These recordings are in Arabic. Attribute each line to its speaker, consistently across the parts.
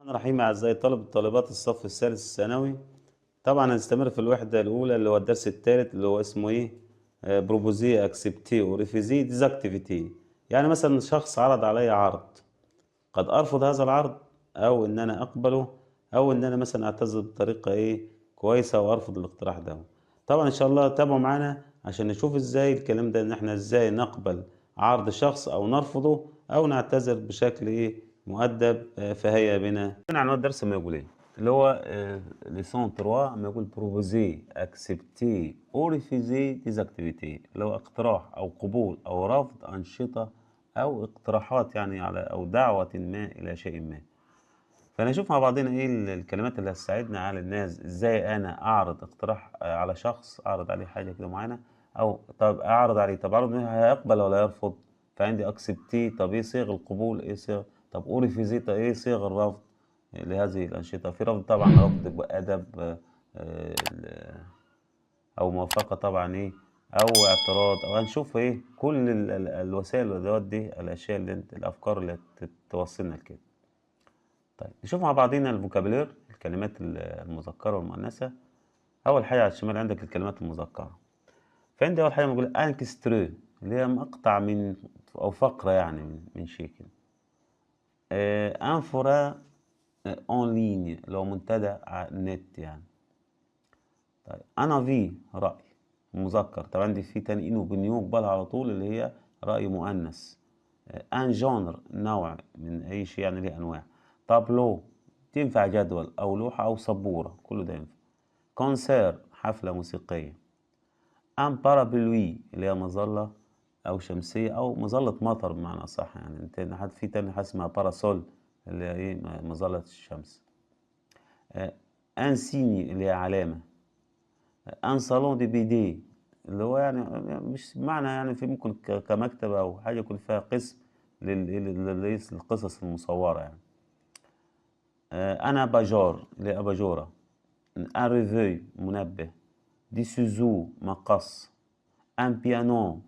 Speaker 1: الرحمن الرحيم أعزائي الطلبة وطالبات الصف الثالث الثانوي. طبعا هنستمر في الوحدة الأولى اللي هو الدرس الثالث اللي هو اسمه إيه؟ بروبوزي أكسبتي وريفيزي ديزاكتيفيتي. يعني مثلا شخص عرض علي عرض، قد أرفض هذا العرض أو إن أنا أقبله، أو إن أنا مثلا أعتذر بطريقة إيه كويسة وأرفض الاقتراح ده. طبعا إن شاء الله تابعوا معانا عشان نشوف إزاي الكلام ده، إن إحنا إزاي نقبل عرض شخص أو نرفضه أو نعتذر بشكل إيه مؤدب. فهيا بنا عنوان الدرس ما يقول إيه اللي هو ليسون 3 ما يقول بروبوزي أكسبتي أو ريفيزي ديزاكتيفيتي، اللي هو اقتراح أو قبول أو رفض أنشطة أو اقتراحات، يعني على أو دعوة ما إلى شيء ما. فنشوف مع بعضنا إيه الكلمات اللي هتساعدنا على الناس إزاي أنا أعرض اقتراح على شخص، أعرض عليه حاجة كده معينة، أو طب أعرض عليه، طب أعرض عليه هيقبل ولا يرفض. فعندي أكسبتي، طب إيه صيغ القبول، إيه صيغ، طب أوريفيزي، طب إيه صيغ الرفض لهذه الأنشطة. في رفض طبعا، رفض بأدب أو موافقة طبعا إيه، أو اعتراض، أو هنشوف إيه كل الوسائل والأدوات دي، الأشياء اللي الأفكار اللي توصلنا لكده. طيب نشوف مع بعضينا الفوكابولير، الكلمات المذكرة والمؤنثة. أول حاجة على الشمال عندك الكلمات المذكرة. فعندي أول حاجة بنقول انكسترو، اللي هي مقطع من أو فقرة يعني من شيء كده. انفورا اون ليني، اللي هو منتدى على النت يعني. طيب انا في رأي مذكر، طب عندي في تاني انو بنيو قبلها على طول اللي هي رأي مؤنث. ان جونر نوع من اي شيء يعني ليه انواع. طابلو تنفع جدول او لوحة او سبورة، كله ده ينفع. كونسير حفلة موسيقية. ان بارابلوي اللي هي مظلة او شمسية او مظلة مطر بمعنى اصح، يعني انت حد في تاني حاجة اسمها باراسول اللي هي ايه مظلة الشمس. ان سيني اللي هي علامة. ان صالون دي بي دي اللي هو يعني مش معنى يعني في ممكن كمكتب او حاجه يكون فيها قسم للقصص المصوره يعني. انا باجور اللي هي اباجوره. ان ريفي منبه. دي سوزو مقص. ان بيانو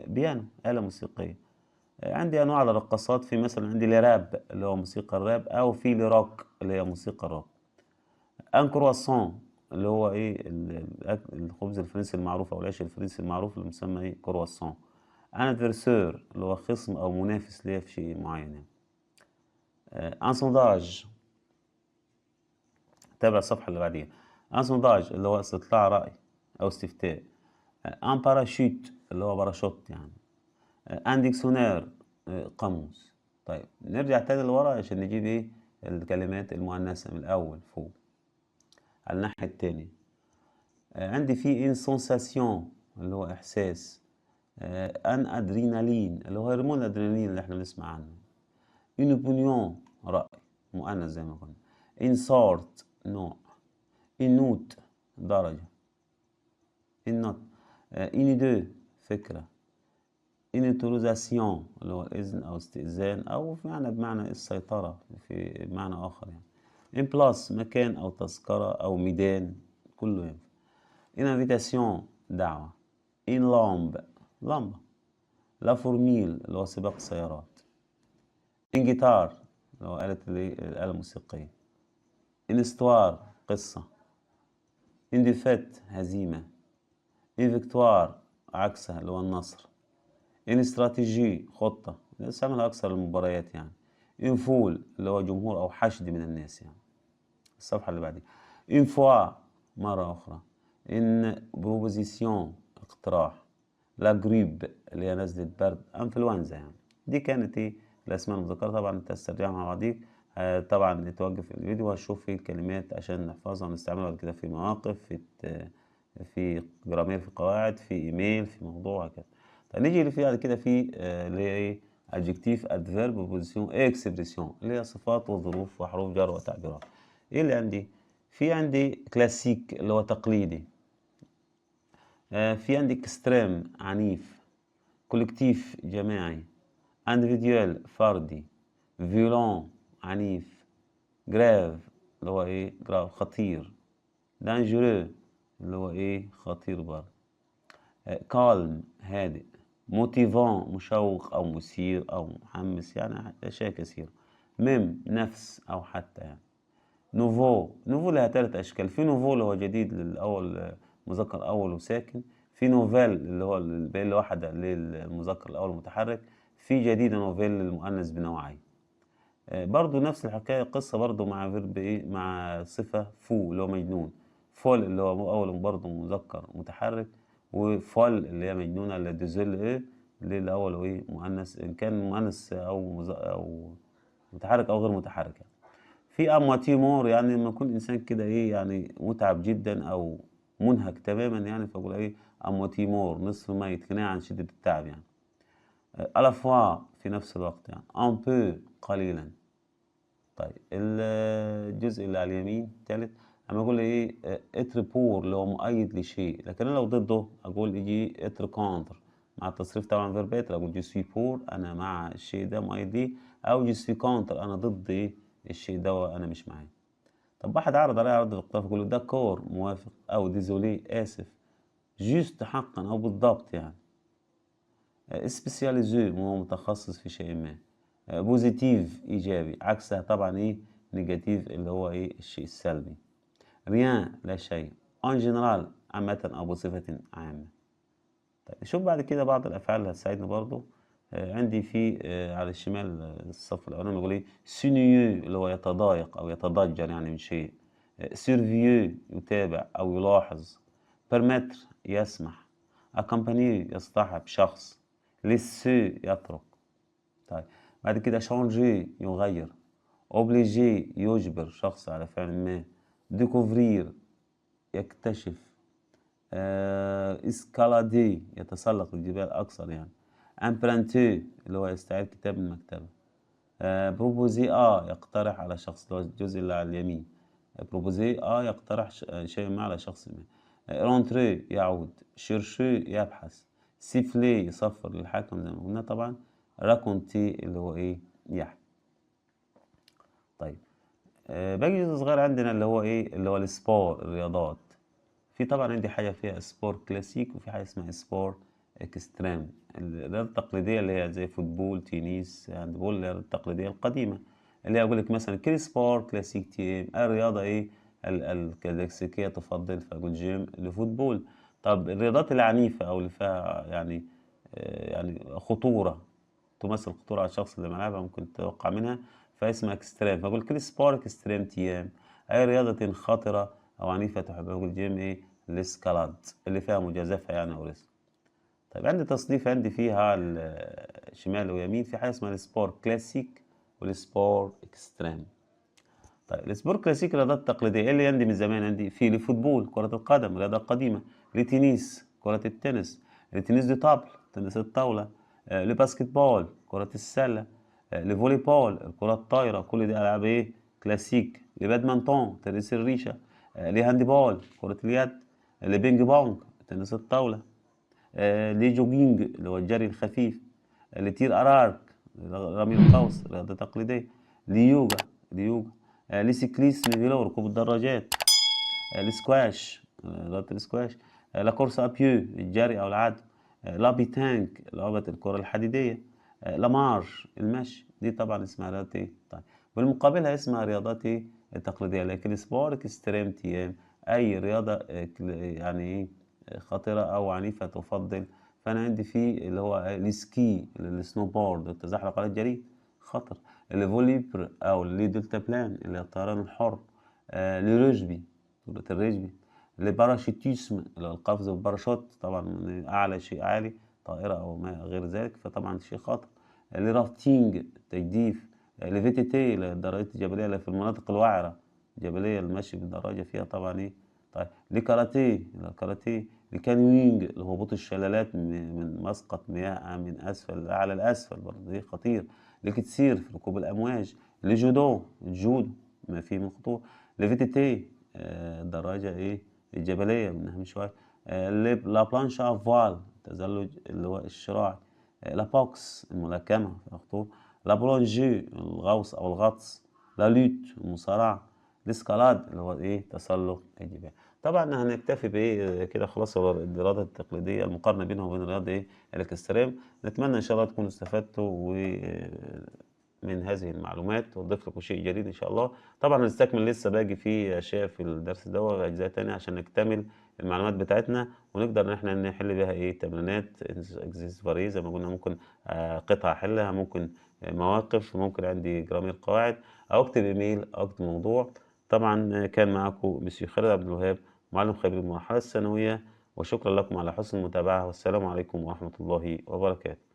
Speaker 1: بيانو آلة موسيقية. عندي انواع الرقصات، في مثلا عندي الراب اللي هو موسيقى الراب، او في الروك اللي هي موسيقى الروك. ان كرواسون اللي هو ايه الخبز الفرنسي المعروف او العيش الفرنسي المعروف اللي مسمى ايه كرواسون. ان ادفرسور اللي هو خصم او منافس ليا في شيء معين يعني. ان سونداج، تابع الصفحه اللي بعديها. ان سونداج اللي هو استطلاع راي او استفتاء. ان باراشوت اللي هو باراشوت يعني. ان ديكسيونير قاموس. طيب نرجع تاني لورا عشان نجيب ايه الكلمات المؤنثه من الاول فوق على الناحيه التانية. عندي في ان سونساسيون اللي هو احساس. ان ادرينالين اللي هو هرمون الادرينالين اللي احنا بنسمع عنه. ان اوبينيون راي مؤنث زي ما قلنا. ان سورت نوع. ان نوت درجه. ان نوت. ان دو فكره. ان اوتوريزاسيون اللي هو اذن او استئذان، او بمعنى السيطره في معنى اخر يعني. ان بلاس مكان او تذكره او ميدان، كله ينفع. ان انفيتاسيون دعوه. ان لامب لمبه. لا فورميل اللي هو سباق السيارات. ان جيتار اللي هو الآلة الموسيقية. ان استوار قصة. ان ديفيت هزيمة. ان فيكتوار عكسها اللي هو النصر. ان استراتيجي خطة نستعملها أكثر المباريات يعني. ان فول اللي هو جمهور أو حشد من الناس يعني. الصفحة اللي بعديها. ان فوا مرة أخرى. ان بروبوزيسيون اقتراح. لا جريب اللي هي نزلة برد، انفلونزا يعني. دي كانت ايه الاسماء المذكرة، طبعا تسترجعها مع بعضيك. طبعا نتوقف الفيديو وهشوف فيه الكلمات عشان نحفظها ونستعملها بعد كده في مواقف، في جرامير، في قواعد، في ايميل، في موضوع هكذا. طيب نيجي اللي في بعد كده في اللي هي ايه adjective adverb preposition expression اللي هي صفات وظروف وحروف جر وتعبيرات. ايه اللي عندي؟ في عندي كلاسيك اللي هو تقليدي. في عندي اكستريم عنيف. كولكتيف جماعي. individual فردي. violent عنيف. grave اللي هو ايه grave خطير. dangereux اللي هو ايه خطير برضه. calm هادئ. motivant مشوق او مثير او محمس يعني اشياء كثيرة. ميم نفس او حتى يعني. نوفو لها 3 أشكال، في نوفو اللي هو جديد للأول مذكر أول وساكن، في نوفيل اللي هو الباقي الواحدة للمذكر الأول المتحرك، في جديدة نوفيل للمؤنث بنوعين. برضه نفس الحكاية قصة برضه مع فيرب إيه مع صفة فو اللي هو مجنون، فول اللي هو أول برضه مذكر متحرك، وفول اللي هي مجنونة اللي ديزل إيه اللي الأول إيه مؤنث إن كان مؤنث أو متحرك أو غير متحرك يعني. في أمواتي مور يعني لما يكون إنسان كده إيه يعني متعب جدا أو منهك تماما يعني فأقول إيه أمواتي مور نصف ميت كناية عن شدة التعب يعني. على فوا في نفس الوقت يعني ان بو قليلا. طيب الجزء اللي على اليمين الثالث اما اقول ايه اتر بور اللي هو مؤيد لشيء، لكن انا لو ضده اقول يجي اتر كونتر مع التصريف طبعا فيرب اتر اقول جو سوي بور انا مع الشيء ده مؤيد ليه، او جو سوي كونتر انا ضد ايه الشيء ده وانا مش معاه. طب واحد عرض عليه عرض الاقتراف يقول له داكور موافق او ديزولي اسف، جوست حقا او بالضبط يعني. سبيسياليزو هو متخصص في شيء ما. بوزيتيف ايجابي، عكسها طبعا ايه نيجاتيف اللي هو ايه الشيء السلبي. ريان لا شيء، ان جنرال عامة او بصفة عامة. طيب شوف بعد كده بعض الافعال اللي هتساعدنا برضو. عندي في على الشمال الصف الاولاني بيقول ايه سينيو اللي هو يتضايق او يتضجر يعني من شيء. سيرفيو يتابع او يلاحظ. بيرمتر يسمح. اكمباني يصطحب شخص. ليسو يترك. طيب بعد كده شانجي يغير. اوبليجي يجبر شخص على فعل ما. ديكوفرير يكتشف. اسكالادي يتسلق الجبال أكثر يعني. امبرانتي اللي هو يستعير كتاب من المكتبة. بروبوزي يقترح على شخص اللي هو الجزء اللي على اليمين. بروبوزي يقترح شيء ما على شخص ما. رونتري يعود. شيرشي يبحث. سيفلي يصفر للحاكم زي ما قلنا طبعا. راكونتي اللي هو ايه يحكي. طيب باقي جزء صغير عندنا اللي هو ايه اللي هو السبور الرياضات. في طبعا عندي حاجة فيها سبور كلاسيك وفي حاجة اسمها سبور اكستريم. الرياضة التقليدية اللي هي زي فوتبول تنس هاندبول الرياضة التقليدية القديمة اللي هي أقول لك مثلا كل سبور كلاسيك تيم الرياضة إيه الكلاسيكية تفضل فأقول جيم لفوتبول. طب الرياضات العنيفة أو اللي فيها يعني يعني خطورة تمثل خطورة على الشخص اللي ملعبها ممكن تتوقع منها فاسمها اكستريم فأقول كل سبور اكستريم تيام. أي رياضة خطرة أو عنيفة تحبها أقول جيم إيه الاسكالاد اللي فيها مجازفة يعني أو ريسك. طيب عندي تصنيف عندي فيها الشمال ويمين في حاجة اسمها السبور كلاسيك والسبور اكستريم. طيب السبور كلاسيك الرياضات التقليدية إيه اللي عندي من زمان عندي في الفوتبول كرة القدم رياضة قديمة. التنس كرة التنس. التنس دي طابل تنس الطاولة. الباسكت بول كرة السلة. الفولي بول الكرة الطايرة كل دي ألعاب إيه كلاسيك. البادمنتون تنس الريشة. الهاند بول كرة اليد. البينج بونج تنس الطاولة. لي جوجينج اللي هو الجري الخفيف. لتير أرارك رمي القوس رياضة تقليدية. ليوجا ليوجا. لسيكليسم فيلو ركوب الدراجات. السكواش رياضة السكواش. لا كورس أبيو الجري أو العدو. لا بيتانك لعبة الكرة الحديدية. لا مارش المشي دي طبعا اسمها رياضة ايه طيب بالمقابلها اسمها رياضات ايه التقليدية لكن سبور اكستريم تيام أي رياضة يعني ايه خطرة أو عنيفة تفضل. فأنا عندي فيه اللي هو السكي السنو بورد التزحلق على الجليد خطر. الفوليبر أو اللي دلتا بلان اللي هي الطيران الحر. الرجبي كرة الرجبي. الباراشوتيسم اللي هو القفز بالباراشوت طبعا من أعلى شيء عالي طائرة أو ما غير ذلك فطبعا شيء خطر. الرافتينج تجديف. الفي تي تي الدراجات الجبلية اللي في المناطق الوعرة الجبلية المشي بالدراجة فيها طبعا إيه طيب الكاراتيه الكاراتيه. الكانيوينج اللي هو هبوط الشلالات من مسقط مياه من أسفل أعلى لأسفل برضه دي خطير. الكتسير في ركوب الأمواج. الجودو الجودو ما فيه من خطور. الفي تي تي الدراجة إيه الجبلية منها من شوية. لا بلانشا فوال التزلج اللي هو الشراع. لا بوكس الملاكمة فيها خطور. لا بولونجي الغوص أو الغطس. لا لوت المصارعة. الاسكالاد اللي هو إيه تسلق الجبال. طبعا هنكتفي بايه كده خلاص هو الرياضة التقليدية المقارنة بينها وبين الرياضة ايه الاكستريم. نتمنى ان شاء الله تكونوا استفدتوا من هذه المعلومات وأضيف لكم شيء جديد إن شاء الله. طبعا هنستكمل لسه باقي فيه أشياء في الدرس ده وأجزاء تانية عشان نكتمل المعلومات بتاعتنا ونقدر إن إحنا نحل بيها إيه تمرينات إكزيس فاري زي ما قلنا. ممكن قطعة أحلها، ممكن مواقف، ممكن عندي جرامير قواعد، أو أكتب إيميل أو أكتب موضوع. طبعا كان معكم مسيو خالد عبد الوهاب، معلم خبير المرحلة الثانوية، وشكرا لكم على حسن المتابعة، والسلام عليكم ورحمة الله وبركاته.